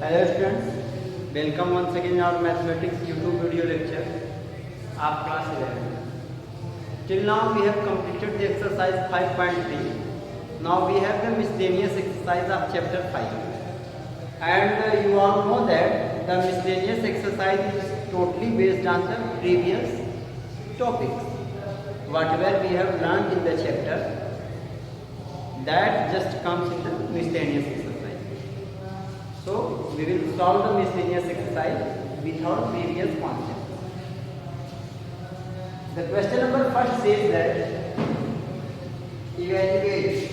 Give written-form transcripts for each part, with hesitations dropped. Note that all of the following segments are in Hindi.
Hello students, welcome once again in our mathematics YouTube video lecture of class 11. Till now we have completed the exercise 5.3. Now we have the miscellaneous exercise of chapter 5. And you all know that the miscellaneous exercise is totally based on the previous topics. Whatever we have learned in the chapter, that just comes in the miscellaneous exercise. So we will solve the miscellaneous exercise with our previous concept. The question number first says that evaluate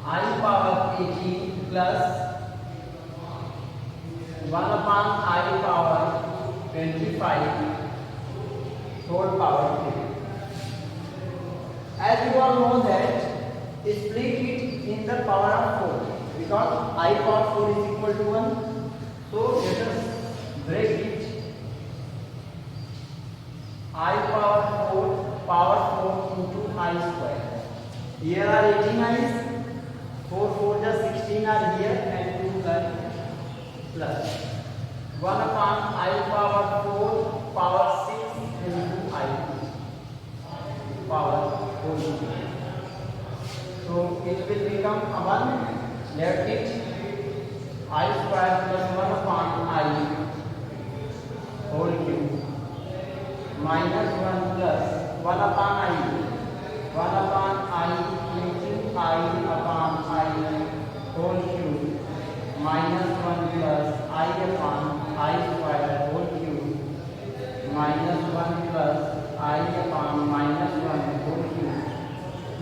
I power ag plus 1 upon I power 25 whole power 3. As you all know that split it in the power of 4 because I power 4 is equal to 1. So let us break it. I power 4 into I square. Here are 18 i's. 4 4 just 16 are here and 2 are plus 1 upon I power 4 power 6 into I power 4. So it will become a 1. Left it I square plus 1 upon I whole cube minus 1 plus 1 upon I into I upon I whole cube minus 1 plus I upon I square whole cube minus 1 plus I upon minus 1 whole cube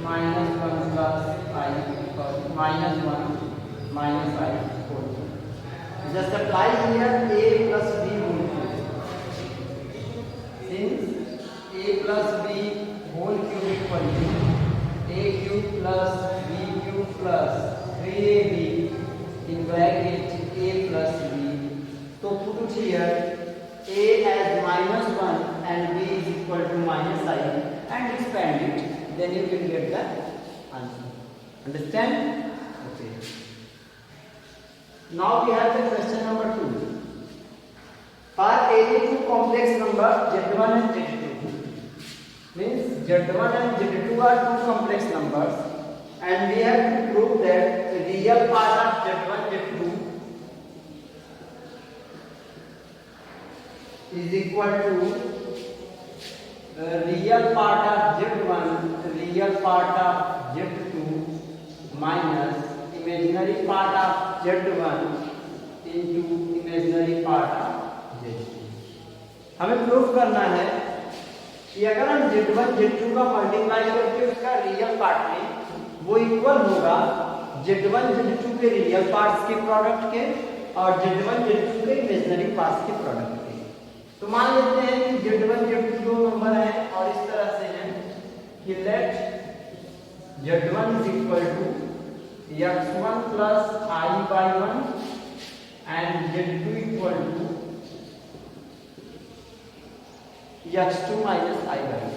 minus 1 plus I minus 1 minus I whole cube. Just apply here a plus b whole cube. Since a plus b whole cube equal to a cube plus b cube plus 3ab in bracket a plus b. So put here a as minus 1 and b is equal to minus I and expand it. Then you will get the answer. Understand? Okay. Now we have the question number 2. For any two complex numbers z1 and z2, means z1 and z2 are two complex numbers, and we have to prove that the real part of z1 z2 is equal to real part of z1 real part of z2 minus imaginary part of z1 into imaginary part of z2. हमें प्रूफ करना है कि अगर हम z1 z2 का मल्टीप्लाई करके उसका रियल पार्ट लें वो इक्वल होगा z1 z2 के रियल पार्ट्स के प्रोडक्ट के और z1 z2 के इमेजिनरी पार्ट्स के प्रोडक्ट के। तो मान लेते हैं कि z1 z2 दो नंबर हैं और इस तरह से हैं कि late z1 is equal to x1 plus I by 1 and z2 equal to x2 minus I by 1.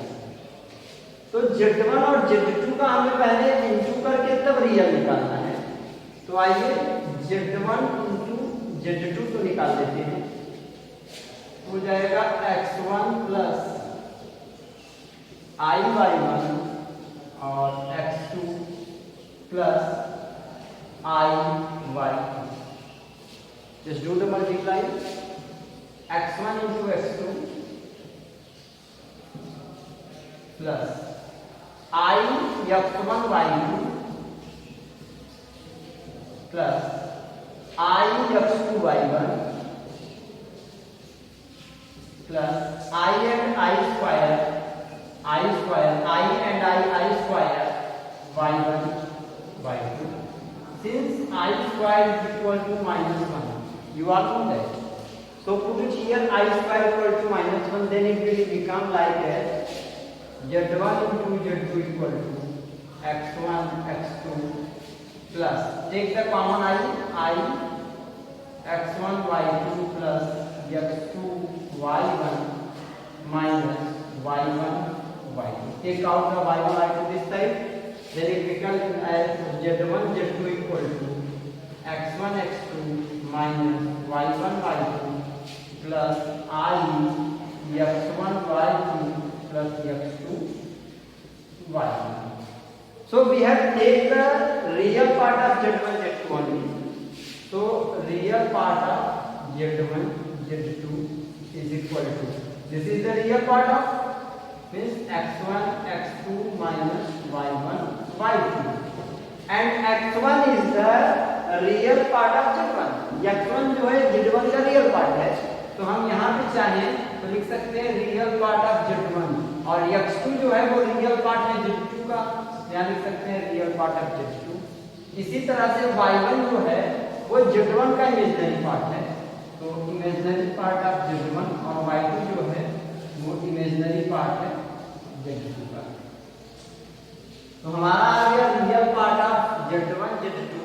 तो z1 और z2 का हमें पहले इंटू करके तब रियल निकालना है। तो आइए z1 इंटू z2 तो निकाल देते हैं। हो जाएगा x1 प्लस I by 1 और x2 plus I by 2. Just do the multiply. x1 into x2 plus I x1 by 2 plus I x2 by 1 plus I and I square I and I square by 1 by 2. Since I square is equal to minus 1, you all know that. So put it here I square equal to minus 1, then it will become like that z1 into z2 equal to x1 x2 plus take the common I x1 y2 plus x2 y1 minus y1 y2. Take out the y1 y2 this side then it becomes as z1 z2 equal to x1 x2 minus y1 y2 plus I x1 y2 plus x2 y2. So we have taken the real part of z1 z2 only. So real part of z1 z2 is equal to, this is the real part of, means x1 x2 minus y1 y2, and x1 is the real part of z1. x1 जो है z1 का रियल पार्ट है, तो हम यहाँ पे चाहें तो लिख सकते हैं रियल पार्ट ऑफ z1, और x2 जो है वो रियल पार्ट है z2 का, यहाँ लिख सकते हैं रियल पार्ट ऑफ z2. इसी तरह से y1 जो है वो z1 का इमेजिनरी पार्ट है, तो इमेजिनरी पार्ट ऑफ z1, और y2 जो है वो इमेजिनरी पार्ट है z2 का. तो हमारा आ गया real part of z1 z2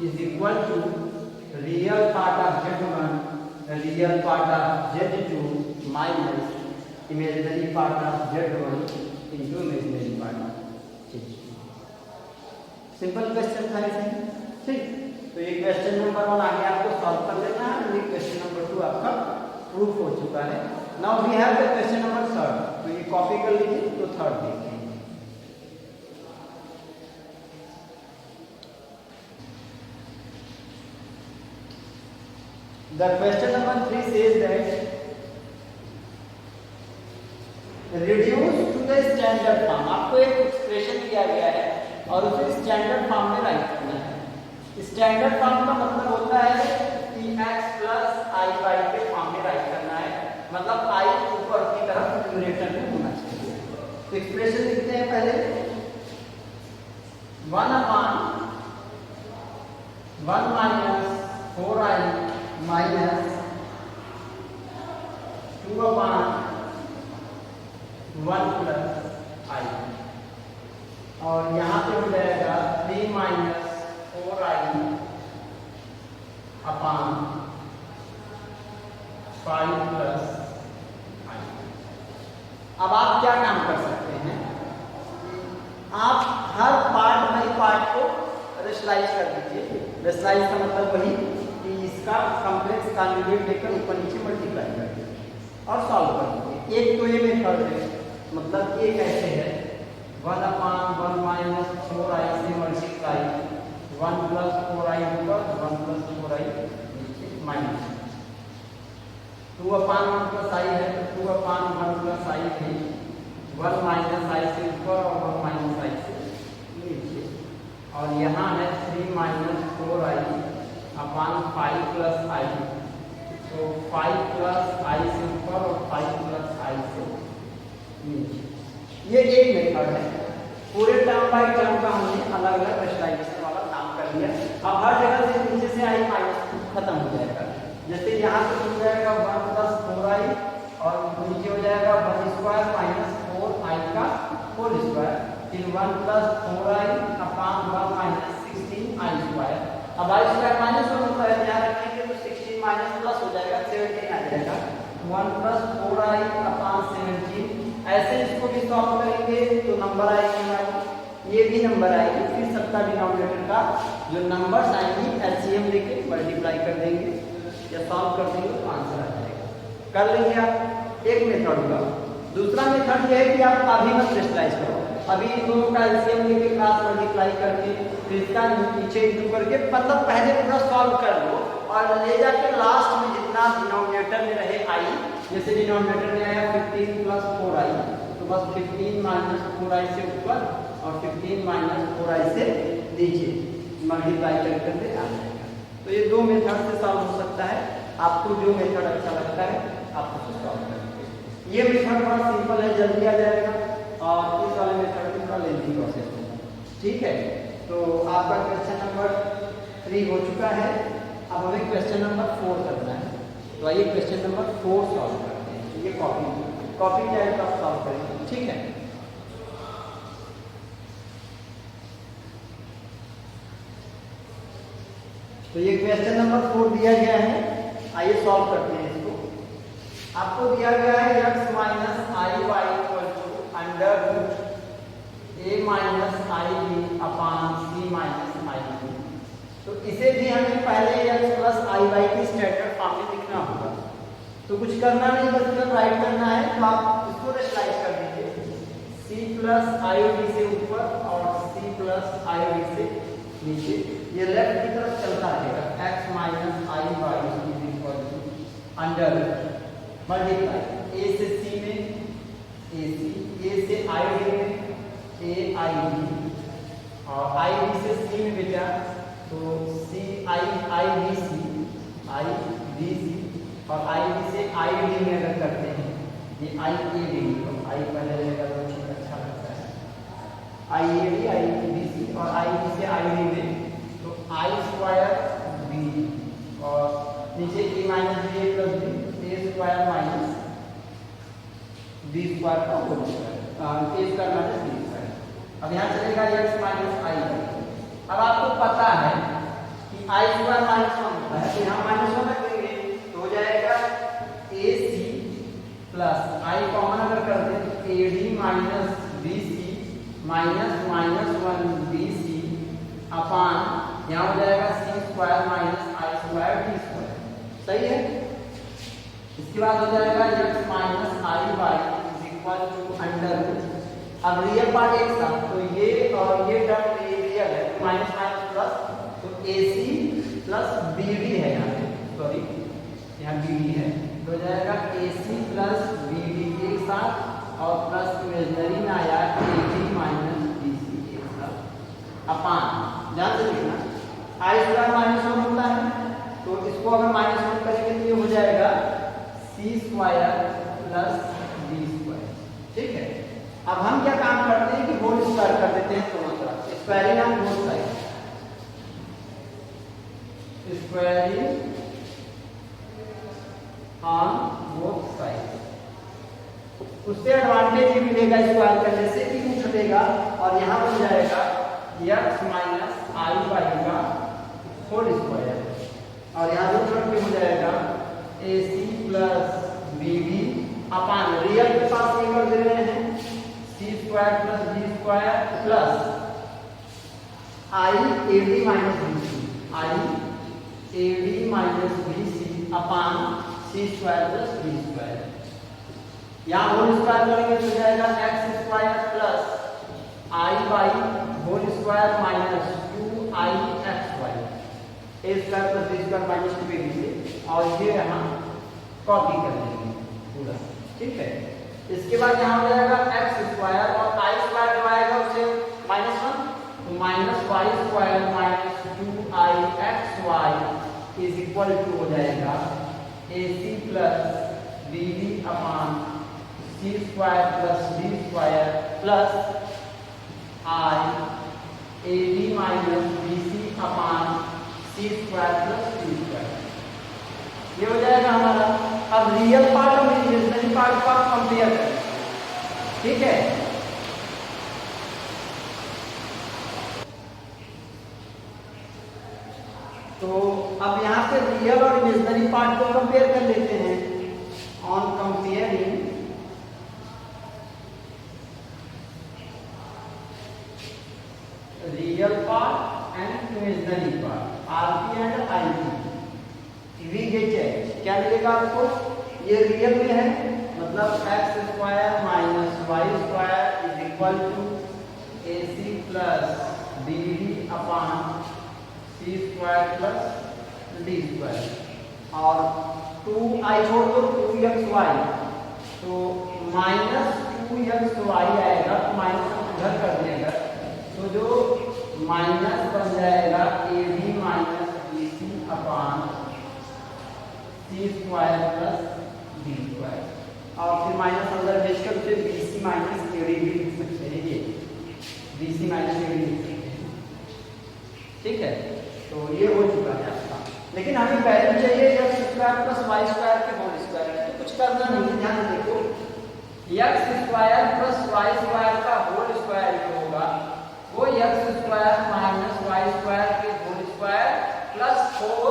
is equal to real part of z1 real part of z2 minus imaginary part of z1 into imaginary part of z2. Simple question था इसमें, ठीक. तो ये क्वेश्चन नंबर 1 आगे आपको सॉल्व कर लेना है, ये क्वेश्चन नंबर 2 आपका प्रूफ हो चुका है. Now we have the question number 3. तो ये कॉपी कर लीजिए. तो 3 देखिए. The question number 3 says that reduce to the standard form. आपको एक एक्सप्रेशन दिया गया है और उसे स्टैंडर्ड फॉर्म में राइट करना है. स्टैंडर्ड फॉर्म का मतलब होता है कि x प्लस i y के फॉर्म में राइट करना है, मतलब i ऊपर की तरफ न्यूमरेटर में होना चाहिए. तो एक्सप्रेशन लिखते हैं पहले 1/1 minus 4i minus 2/1 plus I, और यहाँ पे हो जाएगा 3 minus 4i upon 5 plus I. अब आप क्या काम कर सकते हैं, आप हर पार्ट बाई पार्ट को रेशनलाइज कर दीजिए. रेशनलाइज का मतलब वही कि इसका कॉम्प्लेक्स कॉन्जुगेट लेकर ऊपर नीचे मल्टीप्लाई कर दीजिए और सॉल्व कर दीजिए. एक तो ये मेथड है, मतलब ये कैसे है 1/1 minus 4i से मल्टीप्लाई 1 plus 4i ऊपर 1 plus 4i नीचे माइनस 2/1 plus i है, तो 2/1 plus i है 1 minus i से ऊपर और 1 minus i से नीचे, और यहाँ है 3 minus 4i upon 5 plus i, तो 5 प्लस i से ऊपर और 5 प्लस i से नीचे. ये एक मेथड है. पूरे टर्म बाय टर्म का हमने अलग अलग रेशनलाइजेशन वाला काम कर लिया. अब हर जगह से नीचे से i माइनस खत्म हो जाएगा. जैसे यहाँ से हो जाएगा 1 प्लस 4i और नीचे हो जाएगा 1 स्क्वायर माइनस 4i का होल स्क्वायर, फिर 1 plus 4i upon 1 minus 16i square. अब i स्क्वायर माइनस 1 होता है, ध्यान रखेंगे, तो 16 माइनस प्लस हो जाएगा 17 आ जाएगा. 1 प्लस 4i अपॉन 17. ऐसे इसको भी सॉल्व करेंगे तो नंबर आएगी हमारी, ये भी नंबर आएगी, फिर सबका डिनोमिनेटर का जो नंबर्स आएंगी एलसीएम लेके मल्टीप्लाई कर देंगे या सॉल्व कर देंगे तो आंसर आ जाएगा. कर लेंगे आप. एक मेथड होगा. दूसरा मेथड ये है कि आप अभी मत रेशनलाइज करो, अभी इन दोनों का एलसीएम लेके क्रॉस मल्टीप्लाई करके फिर इसका नीचे इंटू करके, मतलब पहले पूरा सॉल्व कर लो और ले जाके लास्ट में जितना डिनोमिनेटर में रहे आई, जैसे डिनोमिनेटर में आया 15 प्लस 4i, तो बस 15 माइनस 4i से ऊपर और 15 माइनस 4i से नीचे मल्टीप्लाई करके आ जाएगा. तो ये दो मेथड से सॉल्व हो सकता है. आपको जो मेथड अच्छा लगता है आप उसको सॉल्व करेंगे. ये मेथड बड़ा सिंपल है, जल्दी आ जाएगा, और इस वाले मेथड में थोड़ा लेंथी प्रोसेस होगा. ठीक है. तो आपका क्वेश्चन नंबर 3 हो चुका है. अब हमें क्वेश्चन नंबर 4 करना है. तो आइए क्वेश्चन नंबर 4 सॉल्व करते हैं. ये कॉपी टाइप का सॉल्व करेंगे. ठीक है. तो ये क्वेश्चन नंबर 4 दिया गया है. आइए सॉल्व करते हैं इसको. आपको दिया गया है x minus I y equal to under root a minus i तो इसे भी हमें पहले x प्लस आई वाई की स्टैंडर्ड फॉर्म में लिखना होगा। तो कुछ करना नहीं, बस इतना राइट करना है। तो आप इसको रेशनलाइज कर दीजिए, c प्लस आई डी से ऊपर और c प्लस आई डी से नीचे, ये लेफ्ट की तरफ चलता रहेगा। x minus I Y is equal to under multiply a से c में ac, a से आई डी में a आई डी, और आई डी से c में बेटा तो c आई डी सी, और आई डी से आई डी में अगर करते हैं ये आई ए डी, तो आई पहले रहेगा तो अच्छा लगता है, आई ए डी सी, और आई डी से आई डी में तो आई स्क्वायर बी, और नीचे ए माइनस बी ए प्लस बी, ए स्क्वायर माइनस बी स्क्वायर का होल स्क्वायर, ए स्क्वायर माइनस बी स्क्वायर। अब यहाँ चलेगा एक्स माइनस आई। अब आपको पता है कि आई स्क्वायर माइनस वन होता है, तो यहाँ माइनस वन रखेंगे तो हो जाएगा a C plus I common अगर कर दें तो a D minus B C minus minus one b C upon यहाँ हो जाएगा c square minus i square d square. सही है। इसके बाद हो जाएगा x minus I Y is equal to under, अब रियल पार्ट एक साथ, तो ये और ये टर्म रियल है, माइनस माइनस प्लस, तो AC प्लस BD है यहाँ पे, सॉरी यहाँ BD है, तो हो जाएगा AC प्लस BD एक साथ, और प्लस इमेजिनरी में आया AD माइनस BC एक साथ अपान, ध्यान से लिखना, आई स्क्वायर माइनस वन होता है, तो इसको अगर माइनस वन करेंगे तो ये हो जाएगा C square plus B square. ठीक है। अब हम क्या काम करते हैं कि होल स्क्वायर कर देते हैं दोनों तरफ, squaring on both side, squaring on both side. उससे एडवांटेज ये मिलेगा स्क्वायर करने से कि कुछ हटेगा, और यहाँ बन जाएगा x माइनस आई वाई का होल स्क्वायर, और यहाँ दो तरफ पे हो जाएगा AC plus BD upon real के पास ये कर दे रहे हैं c square plus b square plus i a D minus B c, i a D minus B C upon C square plus b square. यहाँ होल स्क्वायर करेंगे तो जाएगा x square plus i y whole square minus two i x Y, a square plus b square minus two b से, और ये यहाँ कॉपी कर लेंगे पूरा। ठीक है। इसके बाद यहाँ हो जाएगा एक्स स्क्वायर और आई स्क्वायर जो आएगा उसे माइनस वन, तो minus Y square minus two i x y is equal to हो जाएगा a C plus B D upon C square plus b square plus i a D minus B C upon C square plus b square. ये हो जाएगा हमारा। अब रियल पार्ट और इमेजिनरी पार्ट को आप कंपेयर करें। ठीक है। तो अब यहाँ से रियल और इमेजिनरी पार्ट को कंपेयर कर लेते हैं। On comparing real part and imaginary part, RP and IP, we get क्या मिलेगा आपको? ये रियल में है, मतलब X square minus Y square is equal to A C plus B D upon C square plus D square, और 2i छोड़ दो 2xy, तो माइनस 2xy आएगा, तो माइनस उधर कर देगा, तो जो माइनस बन जाएगा A D minus B C upon C square plus D square, और फिर माइनस अंदर भेजकर उसे B C minus A D भी लिख सकते हैं, ये B C minus A D लिख सकते हैं। ठीक है। तो ये हो चुका है आपका, लेकिन हमें वैल्यू चाहिए x square plus Y square के होल स्क्वायर, तो कुछ करना नहीं है, ध्यान देखो, x square plus Y square का होल स्क्वायर जो होगा वो x square minus Y square के whole square plus 4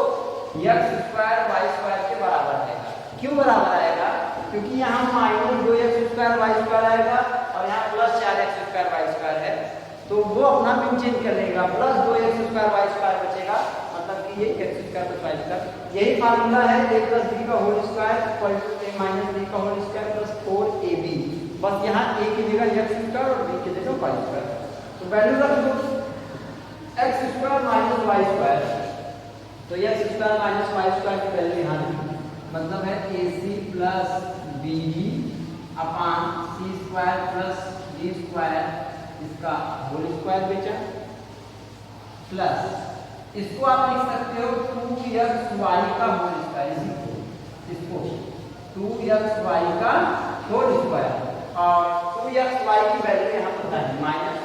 x square y square के बराबर आएगा। क्यों बराबर आएगा? क्योंकि यहाँ minus 2x square y square आएगा और यहाँ plus 4x square y square है, तो वो अपना पिन चेंज कर लेगा, plus 2x square y square बचेगा मतलब कि ये x square plus Y square, यही फार्मूला है a प्लस b का whole square equal to a minus b का होल स्क्वायर प्लस 4ab। बस यहाँ a की जगह x स्क्वायर और b की जगह y स्क्वायर, तो वैल्यू रख दो x square minus y square, तो x square minus y square की वैल्यू यहाँ लिखी, मतलब है ac plus bd upon c square plus d square इसका होल स्क्वायर बेचा, प्लस इसको आप लिख सकते हो 2xy का होल स्क्वायर, इसको 2xy का होल स्क्वायर और 2xy की वैल्यू यहाँ पता है माइनस,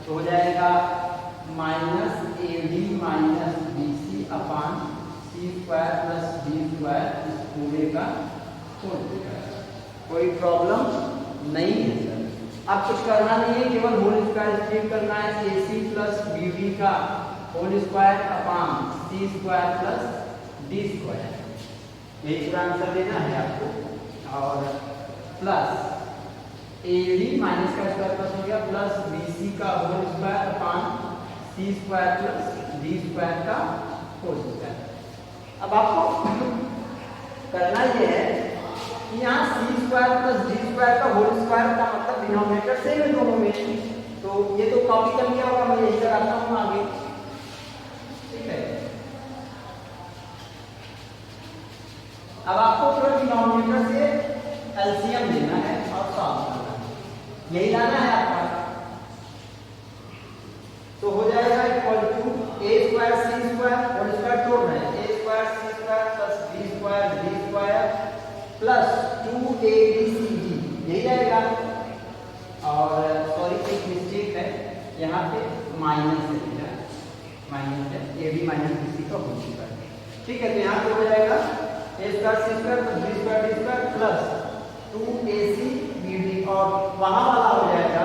तो हो जाएगा minus ad minus bc upon c square plus d square इस पूरे का होल स्क्वायर। कोई प्रॉब्लम नहीं है सर, अब कुछ करना नहीं है, केवल होल स्क्वायर स्ट्रीट करना है, ac प्लस bd का whole square upon c square plus d square, यही पूरा आंसर देना है आपको। और प्लस ad माइनस का स्क्वायर प्लस हो गया प्लस bc का whole square upon c square plus d square का होल स्क्वायर। अब आपको करना यह है कि यहाँ c square plus d square का होल स्क्वायर का मतलब डिनोमिनेटर सेम है दोनों में, तो ये तो कॉपी कर लिया होगा, मैं यही कराता हूँ आगे, ठीक है। अब आपको केवल डिनोमिनेटर से एलसीएम लेना है और सॉल्व करना है, यही लाना है आपका, तो हो जाएगा equal to a square c square whole square तोड़ना है, a square c square plus b square d square plus 2abcd, यही आएगा। और सॉरी एक मिस्टेक है यहाँ पे, माइनस है, माइनस है ab माइनस bc का होल स्क्वायर, ठीक है। तो यहाँ पे हो जाएगा a square c square plus b square d square plus 2acbd और वहाँ वाला हो जाएगा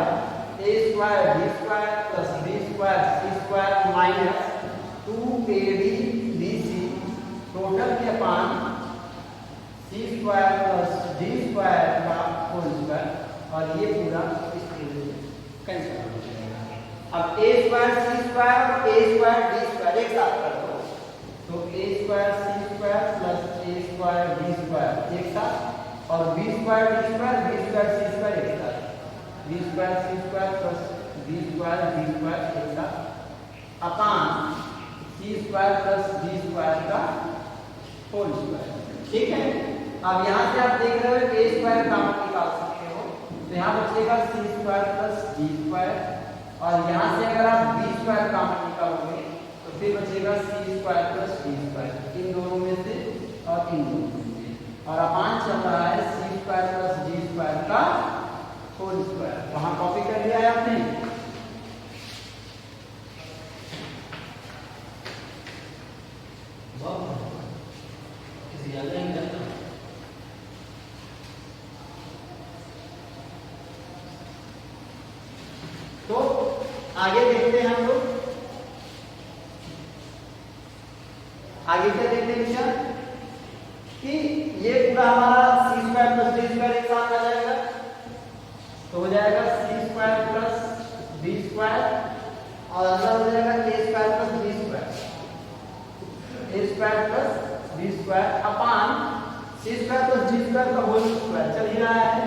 a square d square plus b square c square minus 2abdc total के अपान c square plus d square का होल स्क्वायर, और ये पूरा इस कैंसिल हो जाएगा। अब a स्क्वायर c स्क्वायर और a स्क्वायर d स्क्वायर एक साथ कर दो, तो a square c square plus a square d square एक साथ, और b square d square b square c square एक साथ, b square c square plus b square d square एक साथ अपान c square plus d square का होल स्क्वायर, ठीक है। अब यहाँ से आप देख रहे हो a स्क्वायर कॉमन निकाल सकते हो, तो यहाँ बचेगा c square plus d square, और यहाँ से अगर आप b स्क्वायर कॉमन निकालोगे तो फिर बचेगा c square plus d square, इन दोनों में से और इन दोनों में से, और अपान चल रहा है c square plus d square का होल स्क्वायर। वहाँ कॉपी कर लिया है आपने, तो आगे देखते हैं हम लोग, आगे क्या देखते हैं क्या कि ये पूरा हमारा c square plus d square एक साथ आ जाएगा, तो हो जाएगा c square plus d square और अंदर हो जाएगा a square plus d square, a square plus d square upon c square plus d square का होल स्क्वायर चल ही रहा है।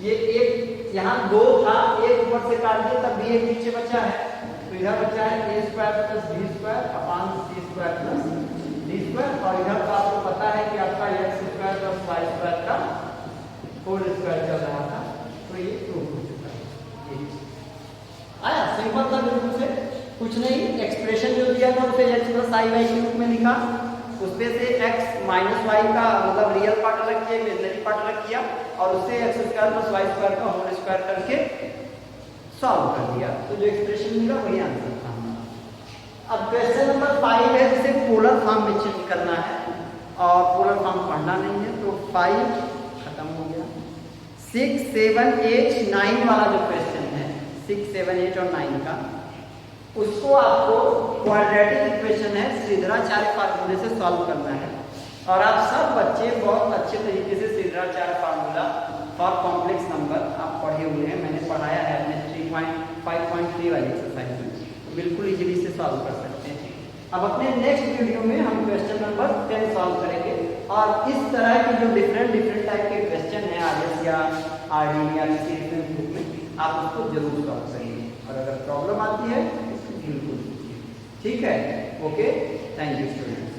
ये एक यहाँ दो था, एक ऊपर से काट दिया तब भी एक नीचे बचा है, तो इधर बचा है a square plus d square upon c square plus d square, और इधर तो आपको पता है कि आपका x square plus y square का होल स्क्वायर चल रहा था, तो ये प्रूफ हो चुका है। ये आया सिंपल था बिल्कुल से, कुछ नहीं, एक्सप्रेशन जो दिया था उसे x प्लस आई वाई के रूप में लिखा, उसमें से x माइनस वाई का मतलब रियल पार्ट अलग किया, इमेजिनरी पार्ट अलग किया, और उससे x square plus Y square का होल स्क्वायर करके सॉल्व कर दिया, तो जो एक्सप्रेशन मिला वही आंसर था। अब क्वेश्चन नंबर 5 है जिसे पोलर फॉर्म में चेंज करना है, और पोलर फॉर्म पढ़ना नहीं है, तो 5 खत्म हो गया। 6, 7, 8, 9 वाला जो क्वेश्चन है 6, 7, 8 और 9 का, उसको आपको क्वाड्रेटिक इक्वेशन है श्रीधराचार्य फार्मूले से सॉल्व करना है, और आप सब बच्चे बहुत अच्छे तरीके से Shridharacharya formula for complex number आप पढ़े हुए हैं, मैंने पढ़ाया है अपने 3.5.3 वाली एक्सरसाइज में, बिल्कुल इजीली से सॉल्व कर सकते हैं। अब अपने नेक्स्ट वीडियो में हम क्वेश्चन नंबर 10 सॉल्व करेंगे और इस तरह के जो डिफरेंट टाइप के क्वेश्चन हैं आरएस या आरडी या किसी रेफरेंस बुक में आप उसको जरूर सॉल्व करेंगे और अगर प्रॉब्लम आती है तो बिल्कुल ठीक है। Okay, thank you students.